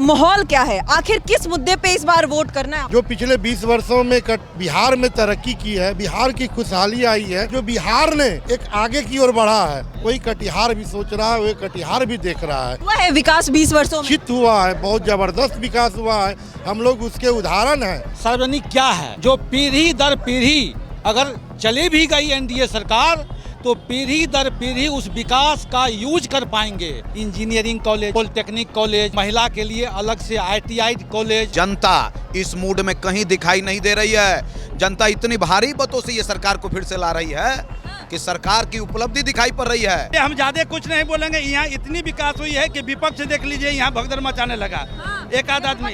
माहौल क्या है, आखिर किस मुद्दे पे इस बार वोट करना है? जो पिछले 20 वर्षों में बिहार में तरक्की की है, बिहार की खुशहाली आई है, जो बिहार ने एक आगे की ओर बढ़ा है, वही कटिहार भी सोच रहा है, वही कटिहार भी देख रहा है। हुआ है विकास 20 वर्षों में? निश्चित हुआ है, बहुत जबरदस्त विकास हुआ है, हम लोग उसके उदाहरण हैं। सार्वजनिक क्या है, जो पीढ़ी दर पीढ़ी अगर चली भी गई एनडीए सरकार तो पीढ़ी दर पीढ़ी उस विकास का यूज कर पाएंगे। इंजीनियरिंग कॉलेज, पॉलिटेक्निक कॉलेज, महिला के लिए अलग से ITI कॉलेज। जनता इस मूड में कहीं दिखाई नहीं दे रही है। जनता इतनी भारी बातों से ये सरकार को फिर से ला रही है कि सरकार की उपलब्धि दिखाई पड़ रही है। हम ज्यादा कुछ नहीं बोलेंगे, यहाँ इतनी विकास हुई है कि विपक्ष देख लीजिए यहाँ भगदड़ मचाने लगा। एक आध आदमी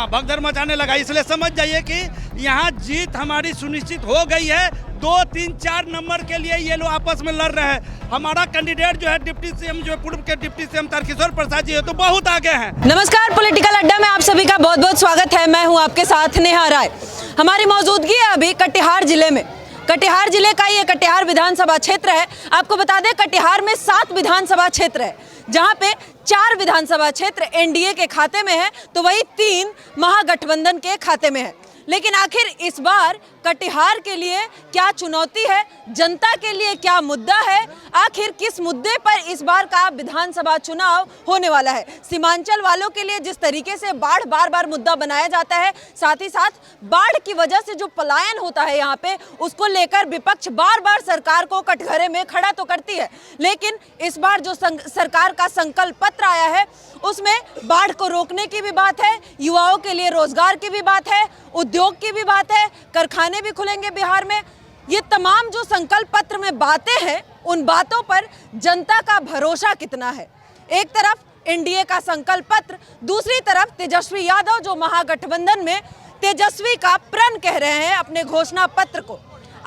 भगदड़ मचाने लगा, इसलिए समझ जाइए कि यहाँ जीत हमारी सुनिश्चित हो गई है। 2, 3, 4 नंबर के लिए ये लोग आपस में लड़ रहे हैं। हमारा कैंडिडेट जो है डिप्टी सीएम, जो पूर्व के डिप्टी सीएम तारकिशोर प्रसाद जी है, तो बहुत आगे हैं। नमस्कार, पॉलिटिकल अड्डा में आप सभी का बहुत बहुत स्वागत है। मैं हूं आपके साथ नेहा राय। हमारी मौजूदगी है अभी कटिहार जिले में। कटिहार जिले का ये कटिहार विधानसभा क्षेत्र है। आपको बता दें, कटिहार में 7 विधानसभा क्षेत्र है, जहां पे 4 विधानसभा क्षेत्र एनडीए के खाते में है, तो वही 3 महागठबंधन के खाते में है। लेकिन आखिर इस बार कटिहार के लिए क्या चुनौती है, जनता के लिए क्या मुद्दा है, आखिर किस मुद्दे पर इस बार का विधानसभा चुनाव होने वाला है? सीमांचल वालों के लिए जिस तरीके से बाढ़ बार बार मुद्दा बनाया जाता है, साथ ही साथ बाढ़ की वजह से जो पलायन होता है यहाँ पे, उसको लेकर विपक्ष बार बार सरकार को कटघरे में खड़ा तो करती है। लेकिन इस बार जो सरकार का संकल्प पत्र आया है, उसमें बाढ़ को रोकने की भी बात है, युवाओं के लिए रोजगार की भी बात है, उद्योग की भी बात है, कारखाने भी खुलेंगे बिहार में। ये तमाम जो संकल्प पत्र में बातें हैं, उन बातों पर जनता का भरोसा कितना है? एक तरफ एनडीए का संकल्प पत्र, दूसरी तरफ तेजस्वी यादव जो महागठबंधन में तेजस्वी का प्रण कह रहे हैं अपने घोषणा पत्र को।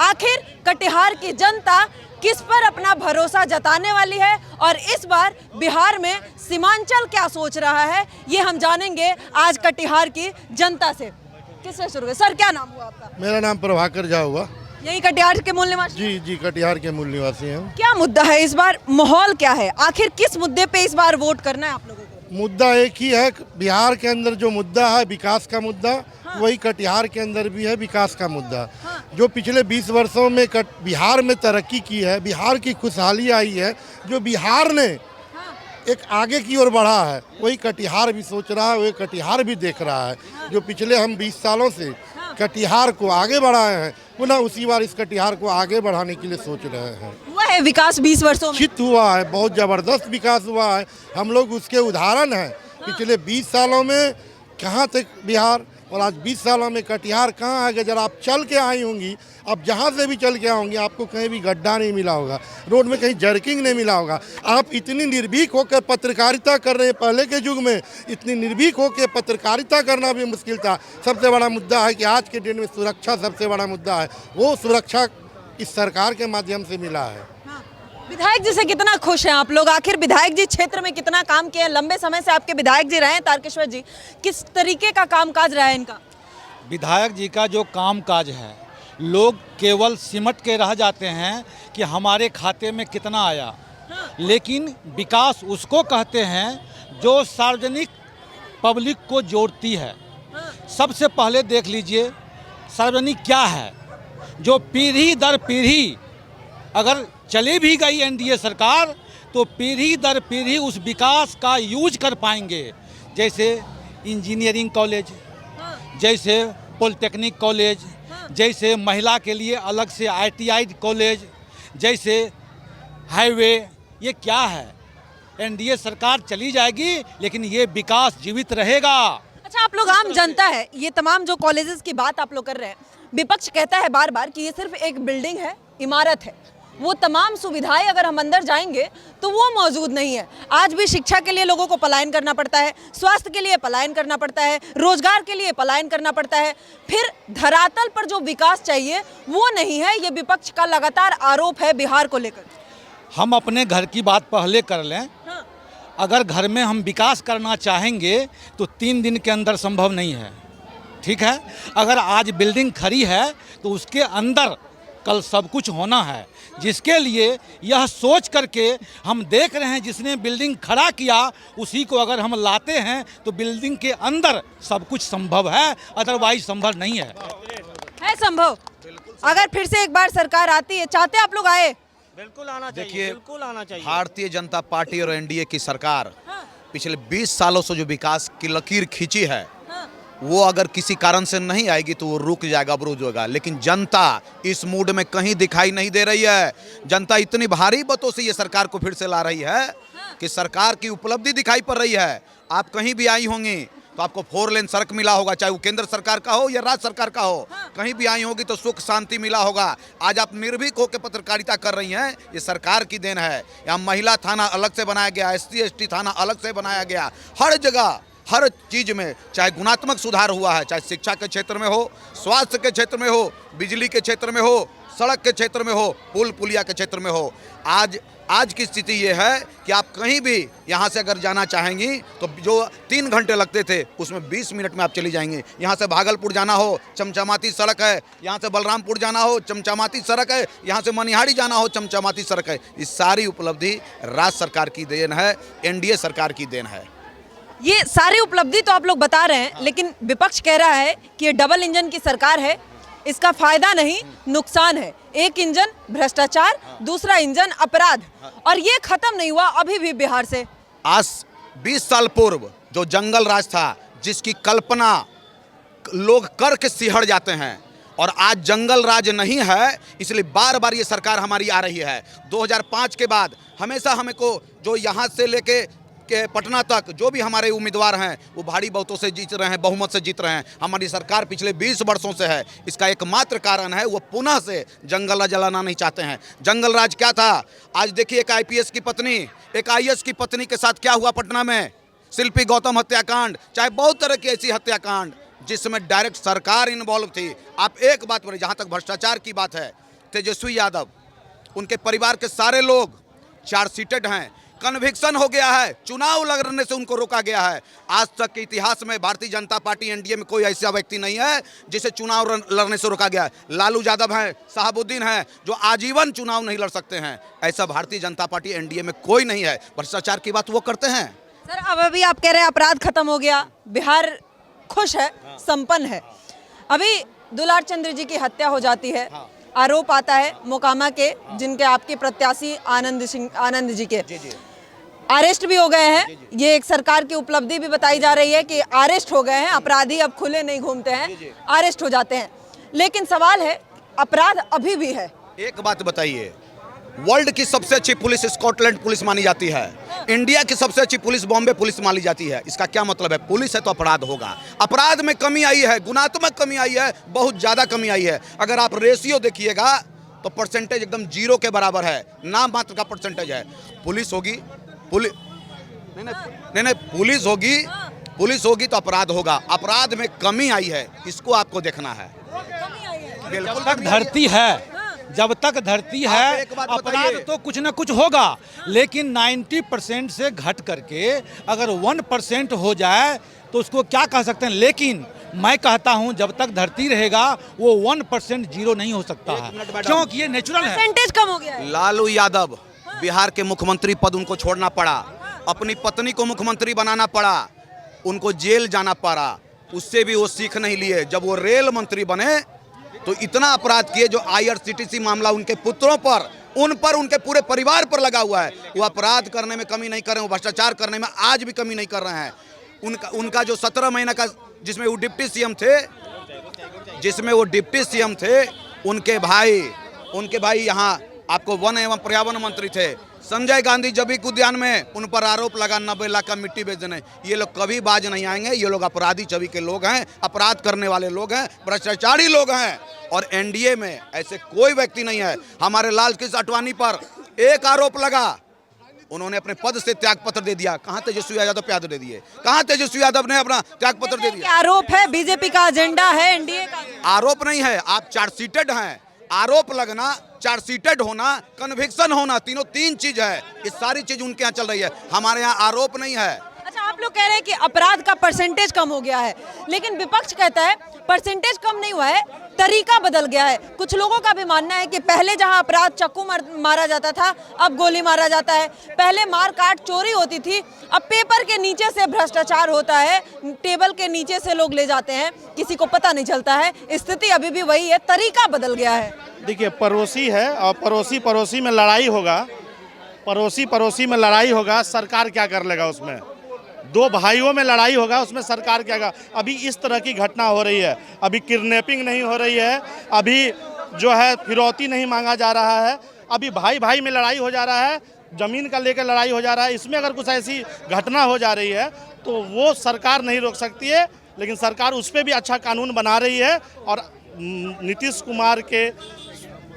आखिर कटिहार की जनता किस पर अपना भरोसा जताने वाली है और इस बार बिहार में सीमांचल क्या सोच रहा है, ये हम जानेंगे आज कटिहार की जनता से। किससे शुरू है? सर, क्या नाम हुआ आपका? मेरा नाम प्रभाकर झा हुआ। यही कटिहार के मूल निवासी? जी, कटिहार के मूल निवासी हैं। क्या मुद्दा है इस बार, माहौल क्या है, आखिर किस मुद्दे पे इस बार वोट करना है आप लोगों को? मुद्दा एक ही है, बिहार के अंदर जो मुद्दा है विकास का मुद्दा, वही कटिहार के अंदर भी है विकास का मुद्दा। जो पिछले 20 वर्षों में बिहार में तरक्की की है, बिहार की खुशहाली आई है, जो बिहार ने एक आगे की ओर बढ़ा है, वही कटिहार भी सोच रहा है, वही कटिहार भी देख रहा है। जो पिछले हम 20 सालों से कटिहार को आगे बढ़ाए हैं, पुनः उसी बार इस कटिहार को आगे बढ़ाने के लिए सोच रहे हैं। हुआ है विकास 20 वर्षों में? निश्चित हुआ है, बहुत जबरदस्त विकास हुआ है, हम लोग उसके उदाहरण हैं। पिछले 20 सालों में कहाँ तक बिहार, और आज 20 सालों में कटिहार कहाँ है? जरा आप चल के आई होंगी, आप जहाँ से भी चल के आओगे, आपको कहीं भी गड्ढा नहीं मिला होगा, रोड में कहीं जर्किंग नहीं मिला होगा। आप इतनी निर्भीक होकर पत्रकारिता कर रहे हैं, पहले के युग में इतनी निर्भीक होकर पत्रकारिता करना भी मुश्किल था। सबसे बड़ा मुद्दा है कि आज के दिन में सुरक्षा सबसे बड़ा मुद्दा है, वो सुरक्षा इस सरकार के माध्यम से मिला है। विधायक जी से कितना खुश हैं आप लोग? आखिर विधायक जी क्षेत्र में कितना काम किया? लंबे समय से आपके विधायक जी रहे हैं तारकिशोर जी, किस तरीके का कामकाज रहा है इनका? विधायक जी का जो कामकाज है, लोग केवल सिमट के रह जाते हैं कि हमारे खाते में कितना आया, लेकिन विकास उसको कहते हैं जो सार्वजनिक पब्लिक को जोड़ती है। सबसे पहले देख लीजिए सार्वजनिक क्या है, जो पीढ़ी दर पीढ़ी अगर चली भी गई एनडीए सरकार तो पीढ़ी दर पीढ़ी उस विकास का यूज कर पाएंगे। जैसे इंजीनियरिंग कॉलेज, जैसे पॉलिटेक्निक कॉलेज, जैसे महिला के लिए अलग से ITI कॉलेज, जैसे हाईवे। ये क्या है? एनडीए सरकार चली जाएगी लेकिन ये विकास जीवित रहेगा। अच्छा, आप लोग आम जनता है, ये तमाम जो कॉलेजेस की बात आप लोग कर रहे हैं, विपक्ष कहता है बार बार कि ये सिर्फ एक बिल्डिंग है, इमारत है, वो तमाम सुविधाएं अगर हम अंदर जाएंगे तो वो मौजूद नहीं है। आज भी शिक्षा के लिए लोगों को पलायन करना पड़ता है, स्वास्थ्य के लिए पलायन करना पड़ता है, रोजगार के लिए पलायन करना पड़ता है, फिर धरातल पर जो विकास चाहिए वो नहीं है। ये विपक्ष का लगातार आरोप है बिहार को लेकर। हम अपने घर की बात पहले कर लें। अगर घर में हम विकास करना चाहेंगे तो 3 दिन के अंदर संभव नहीं है, ठीक है? अगर आज बिल्डिंग खड़ी है तो उसके अंदर कल सब कुछ होना है, जिसके लिए यह सोच करके हम देख रहे हैं जिसने बिल्डिंग खड़ा किया उसी को अगर हम लाते हैं तो बिल्डिंग के अंदर सब कुछ संभव है, अदरवाइज संभव नहीं है संभव। अगर फिर से एक बार सरकार आती है, चाहते आप लोग आए? बिल्कुल आना चाहिए, देखिए, बिल्कुल आना चाहिए। भारतीय जनता पार्टी और एनडीए की सरकार पिछले 20 सालों से जो विकास की लकीर खींची है वो अगर किसी कारण से नहीं आएगी तो वो रुक जाएगा, अवरुद्ध होगा। लेकिन जनता इस मूड में कहीं दिखाई नहीं दे रही है। जनता इतनी भारी बातों से ये सरकार को फिर से ला रही है कि सरकार की उपलब्धि दिखाई पड़ रही है। आप कहीं भी आई होंगी तो आपको 4 लेन सड़क मिला होगा, चाहे वो केंद्र सरकार का हो या राज्य सरकार का हो। कहीं भी आई होगी तो सुख शांति मिला होगा। आज आप निर्भीक होकर पत्रकारिता कर रही हैं, ये सरकार की देन है। यहाँ महिला थाना अलग से बनाया गया, SC ST थाना अलग से बनाया गया। हर जगह हर चीज में चाहे गुणात्मक सुधार हुआ है, चाहे शिक्षा के क्षेत्र में हो, स्वास्थ्य के क्षेत्र में हो, बिजली के क्षेत्र में हो, सड़क के क्षेत्र में हो, पुल पुलिया के क्षेत्र में हो। आज की स्थिति ये है कि आप कहीं भी यहाँ से अगर जाना चाहेंगी तो जो 3 घंटे लगते थे उसमें 20 मिनट में आप चली जाएंगी। यहाँ से भागलपुर जाना हो चमचमाती सड़क है, यहाँ से बलरामपुर जाना हो चमचमाती सड़क है, यहाँ से मनिहारी जाना हो चमचमाती सड़क है। इस सारी उपलब्धि राज्य सरकार की देन है, एनडीए सरकार की देन है। ये सारी उपलब्धि तो आप लोग बता रहे हैं, लेकिन विपक्ष कह रहा है कि ये डबल इंजन की सरकार है, इसका फायदा नहीं नुकसान है। एक इंजन भ्रष्टाचार, दूसरा इंजन अपराध, और ये खत्म नहीं हुआ अभी भी बिहार से। आज 20 साल पूर्व जो जंगल राज था, जिसकी कल्पना लोग करके सिहर जाते हैं, और आज जंगल राज नहीं है, इसलिए बार बार ये सरकार हमारी आ रही है। 2005 के बाद हमेशा हमें को जो यहाँ से लेके के पटना तक जो भी हमारे उम्मीदवार हैं वो भारी बहुतों से जीत रहे हैं, बहुमत से जीत रहे हैं। हमारी सरकार पिछले 20 वर्षों से है। इसका एकमात्र कारण है वो पुनः से जंगल राज जलाना नहीं चाहते हैं। जंगल राज क्या था? आज देखिए, एक IPS की पत्नी, एक IAS की पत्नी के साथ क्या हुआ पटना में, शिल्पी गौतम हत्याकांड, चाहे बहुत तरह की ऐसी हत्याकांड जिसमें डायरेक्ट सरकार इन्वॉल्व थी। आप एक बात बोले, जहाँ तक भ्रष्टाचार की बात है, तेजस्वी यादव, उनके परिवार के सारे लोग चार्जशीटेड हैं, कन्विक्शन हो गया है, चुनाव लड़ने से उनको रोका गया है। आज तक के इतिहास में भारतीय जनता पार्टी एनडीए में कोई ऐसा व्यक्ति नहीं है जिसे चुनाव लड़ने से रोका गया है। लालू यादव हैं, शहाबुद्दीन हैं, जो आजीवन चुनाव नहीं लड़ सकते हैं। ऐसा भारतीय जनता पार्टी एनडीए में कोई नहीं है। भ्रष्टाचार की बात वो करते हैं। सर, अब अभी आप कह रहे हैं अपराध खत्म हो गया, बिहार खुश है, संपन्न है। अभी दुलार चंद्र जी की हत्या हो जाती है, आरोप आता है मोकामा के, जिनके आपके प्रत्याशी आनंद जी के अरेस्ट भी हो गए हैं। ये एक सरकार की उपलब्धि भी बताई जा रही है कि अरेस्ट हो गए हैं, अपराधी अब खुले नहीं घूमते हैं, अरेस्ट हो जाते हैं। लेकिन सवाल है, अपराध अभी भी है। एक बात बताइए, वर्ल्ड की सबसे अच्छी पुलिस स्कॉटलैंड पुलिस मानी जाती है, इंडिया की सबसे अच्छी पुलिस बॉम्बे पुलिस मानी जाती है। इसका क्या मतलब है? पुलिस है तो अपराध होगा। अपराध में कमी आई है, गुणात्मक कमी आई है, बहुत ज्यादा कमी आई है। अगर आप रेशियो देखिएगा तो परसेंटेज एकदम 0 के बराबर है, नाम मात्र का परसेंटेज है। पुलिस होगी, नहीं, पुलिस होगी तो अपराध होगा। अपराध में कमी आई है, इसको आपको देखना है। जब तक धरती है, जब तक धरती है, अपराध तो कुछ ना कुछ होगा। लेकिन 90% से घट करके अगर 1% हो जाए तो उसको क्या कह सकते हैं। लेकिन मैं कहता हूं, जब तक धरती रहेगा वो 1% जीरो नहीं हो सकता है, क्योंकि ये नेचुरल है। परसेंटेज कम हो गया है। लालू यादव बिहार के मुख्यमंत्री पद उनको छोड़ना पड़ा, अपनी पत्नी को मुख्यमंत्री बनाना पड़ा, उनको जेल जाना पड़ा, उससे भी वो सीख नहीं लिए। जब वो रेल मंत्री बने तो इतना अपराध किए, जो IRCTC मामला उनके पुत्रों पर, उन पर, उनके पूरे परिवार पर लगा हुआ है। वो अपराध करने में कमी नहीं कर रहे हैं, वो भ्रष्टाचार करने में आज भी कमी नहीं कर रहे हैं। उनका जो 17 महीने का, जिसमें वो डिप्टी सीएम थे, उनके भाई यहाँ आपको वन एवं पर्यावरण मंत्री थे, संजय गांधी जैविक उद्यान में उन पर आरोप लगा 90 लाख का मिट्टी बेच देने। ये लोग कभी बाज नहीं आएंगे। ये लोग अपराधी छवि के लोग हैं, अपराध करने वाले लोग हैं, भ्रष्टाचारी लोग हैं। और एनडीए में ऐसे कोई व्यक्ति नहीं है। हमारे लाल कृष्ण आडवाणी पर एक आरोप लगा, उन्होंने अपने पद से त्यागपत्र दे दिया। कहाँ तेजस्वी यादव प्याद दे दिए? कहाँ तेजस्वी यादव ने अपना त्यागपत्र दे दिया? आरोप है, बीजेपी का एजेंडा है, एनडीए का आरोप नहीं है। आप चार्जशीटेड हैं। आरोप लगना, चार्जशीटेड होना, कन्विक्शन होना, तीन चीज है। ये सारी चीज उनके यहाँ चल रही है, हमारे यहाँ आरोप नहीं है। अच्छा, आप आप लोग कह रहे हैं कि अपराध का परसेंटेज कम हो गया है, लेकिन विपक्ष कहता है परसेंटेज कम नहीं हुआ है, तरीका बदल गया है। कुछ लोगों का भी मानना है कि पहले जहां अपराध चाकू मारा जाता था, अब गोली मारा जाता है। पहले मार काट चोरी होती थी, अब पेपर के नीचे से भ्रष्टाचार होता है, टेबल के नीचे से लोग ले जाते हैं, किसी को पता नहीं चलता है। स्थिति अभी भी वही है, तरीका बदल गया है। देखिए, पड़ोसी है और पड़ोसी पड़ोसी में लड़ाई होगा, पड़ोसी पड़ोसी में लड़ाई होगा, सरकार क्या कर लेगा उसमें? दो भाइयों में लड़ाई होगा, उसमें सरकार क्या करेगा? अभी इस तरह की घटना हो रही है, अभी किडनैपिंग नहीं हो रही है, अभी जो है फिरौती नहीं मांगा जा रहा है, अभी भाई भाई में लड़ाई हो जा रहा है, ज़मीन का लेकर लड़ाई हो जा रहा है। इसमें अगर कुछ ऐसी घटना हो जा रही है तो वो सरकार नहीं रोक सकती है, लेकिन सरकार उस पर भी अच्छा कानून बना रही है। और नीतीश कुमार के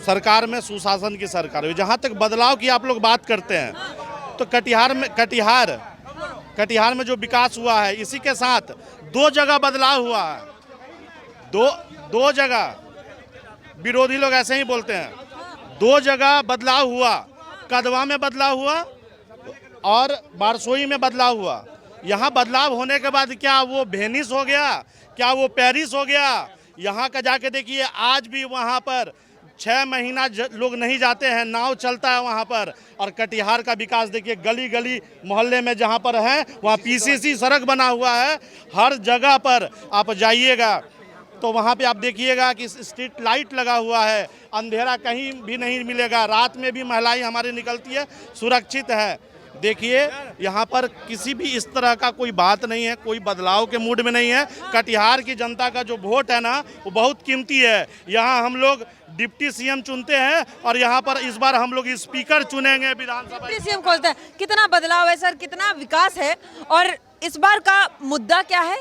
सरकार में सुशासन की सरकार हुई। जहाँ तक बदलाव की आप लोग बात करते हैं, तो कटिहार में जो विकास हुआ है, इसी के साथ 2 जगह बदलाव हुआ है। दो जगह, विरोधी लोग ऐसे ही बोलते हैं, 2 जगह बदलाव हुआ। कदवा में बदलाव हुआ और बारसोई में बदलाव हुआ। यहाँ बदलाव होने के बाद क्या वो वेनिस हो गया, क्या वो पेरिस हो गया? यहाँ का जाके देखिए, आज भी वहाँ पर 6 महीना लोग नहीं जाते हैं, नाव चलता है वहाँ पर। और कटिहार का विकास देखिए, गली गली मोहल्ले में जहाँ पर है वहाँ पीसीसी सड़क बना हुआ है। हर जगह पर आप जाइएगा तो वहाँ पे आप देखिएगा कि स्ट्रीट लाइट लगा हुआ है, अंधेरा कहीं भी नहीं मिलेगा। रात में भी महिलाएं हमारी निकलती है, सुरक्षित है। देखिए, यहाँ पर किसी भी इस तरह का कोई बात नहीं है, कोई बदलाव के मूड में नहीं है। कटिहार की जनता का जो वोट है ना, वो बहुत कीमती है। यहाँ हम लोग डिप्टी सीएम चुनते हैं और यहाँ पर इस बार हम लोग स्पीकर चुनेंगे विधानसभा। डिप्टी सीएम खोजते हैं। कितना बदलाव है सर, कितना विकास है, और इस बार का मुद्दा क्या है?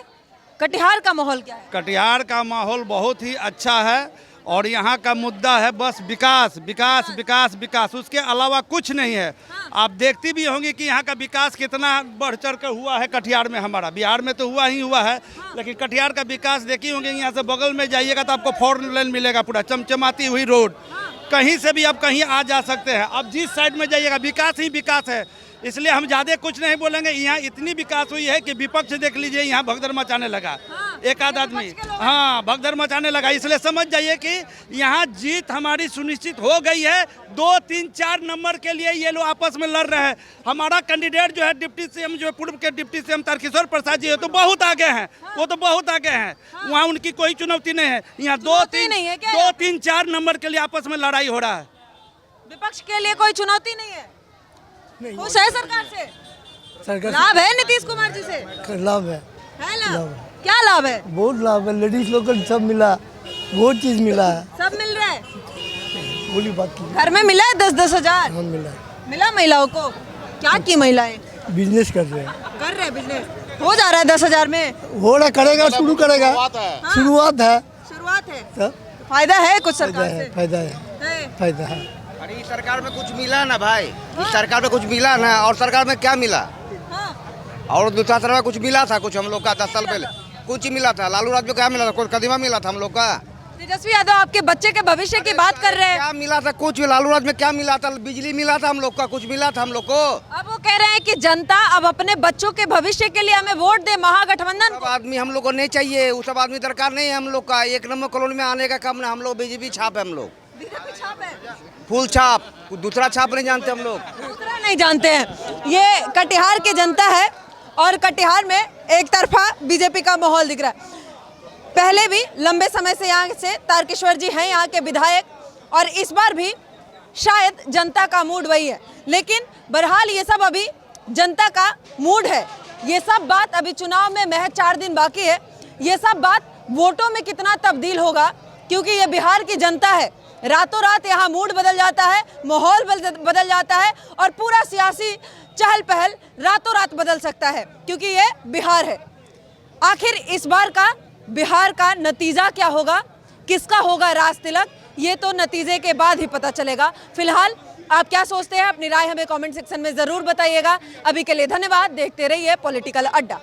कटिहार का माहौल क्या है? कटिहार का माहौल बहुत ही अच्छा है और यहाँ का मुद्दा है बस विकास विकास विकास विकास, उसके अलावा कुछ नहीं है। आप देखती भी होंगी कि यहाँ का विकास कितना बढ़ चढ़ कर हुआ है कटिहार में। हमारा बिहार में तो हुआ ही हुआ है, लेकिन कटिहार का विकास देखी होंगे। यहाँ से बगल में जाइएगा तो आपको 4 लेन मिलेगा, पूरा चमचमाती हुई रोड, कहीं से भी आप कहीं आ जा सकते हैं। अब जिस साइड में जाइएगा विकास ही विकास है, इसलिए हम ज़्यादा कुछ नहीं बोलेंगे। यहाँ इतनी विकास हुई है कि विपक्ष देख लीजिए, यहाँ भगदड़ मचाने लगा। एक आध आदमी भगदड़ मचाने लगा, इसलिए समझ जाइए कि यहाँ जीत हमारी सुनिश्चित हो गई है। 2, 3, 4 नंबर के लिए ये लोग आपस में लड़ रहे हैं। हमारा कैंडिडेट जो है डिप्टी सीएम, जो पूर्व के डिप्टी सीएम तारकिशोर प्रसाद जी है, तो बहुत आगे हैं, वो तो बहुत आगे हैं। वहाँ उनकी कोई चुनौती नहीं है। यहाँ 2, 3, 4 नंबर के लिए आपस में लड़ाई हो रहा है। विपक्ष के लिए कोई चुनौती नहीं है, खुश है सरकार से? सरकार लाभ है नीतीश कुमार जी से? लाभ है लाभ। क्या लाभ है? बहुत लाभ है, लेडीज लोग को सब मिला, बहुत चीज मिला है, सब मिल रहा है। बोली बात की घर में मिला है 10-10 हजार मिला महिलाओं को। क्या की महिलाएं? बिजनेस कर रहे हैं, बिजनेस हो जा रहा है 10 हजार में। हो रहा, करेगा, शुरू करेगा, शुरुआत है। फायदा है कुछ सरकार से? फायदा है, फायदा है। अरे इस सरकार में कुछ मिला ना भाई, इस सरकार में कुछ मिला ना। और सरकार में क्या मिला? और दूसरा सरकार में कुछ मिला था, कुछ हम लोग का 10 साल पहले कुछ ही मिला था। लालू राज को क्या मिला था? कुछ कदीमा मिला था हम लोग का। तेजस्वी यादव आपके बच्चे के भविष्य की बात कर रहे हैं। क्या मिला था? कुछ लालू राज में क्या मिला था? बिजली मिला था हम लोग का, कुछ मिला था हम लोग को। अब वो कह रहे हैं कि जनता अब अपने बच्चों के भविष्य के लिए हमें वोट दे, महागठबंधन सब आदमी हम लोग को नहीं चाहिए, वो सब आदमी दरकार नहीं है हम लोग का। 1 नंबर कॉलोनी में आने का काम ना, हम लोग बीजेपी छाप है, हम लोग फुल छाप, दूसरा छाप नहीं जानते हम लोग, दूसरा नहीं जानते हैं। ये कटिहार की जनता है और कटिहार में एक तरफा बीजेपी का माहौल दिख रहा है। पहले भी लंबे समय से यहाँ से तारकेश्वर जी हैं यहाँ के विधायक, और इस बार भी शायद जनता का मूड वही है। लेकिन बहरहाल ये सब अभी जनता का मूड है। ये सब बात अभी चुनाव में महज 4 दिन बाकी है। ये सब बात वोटों में कितना तब्दील होगा, क्योंकि ये बिहार की जनता है। रातों रात यहाँ मूड बदल जाता है, माहौल बदल जाता है और पूरा सियासी चहल पहल रातों रात बदल सकता है, क्योंकि ये बिहार है। आखिर इस बार का बिहार का नतीजा क्या होगा, किसका होगा राज तिलक, ये तो नतीजे के बाद ही पता चलेगा। फिलहाल आप क्या सोचते हैं, अपनी राय हमें कमेंट सेक्शन में ज़रूर बताइएगा। अभी के लिए धन्यवाद, देखते रहिए पॉलिटिकल अड्डा।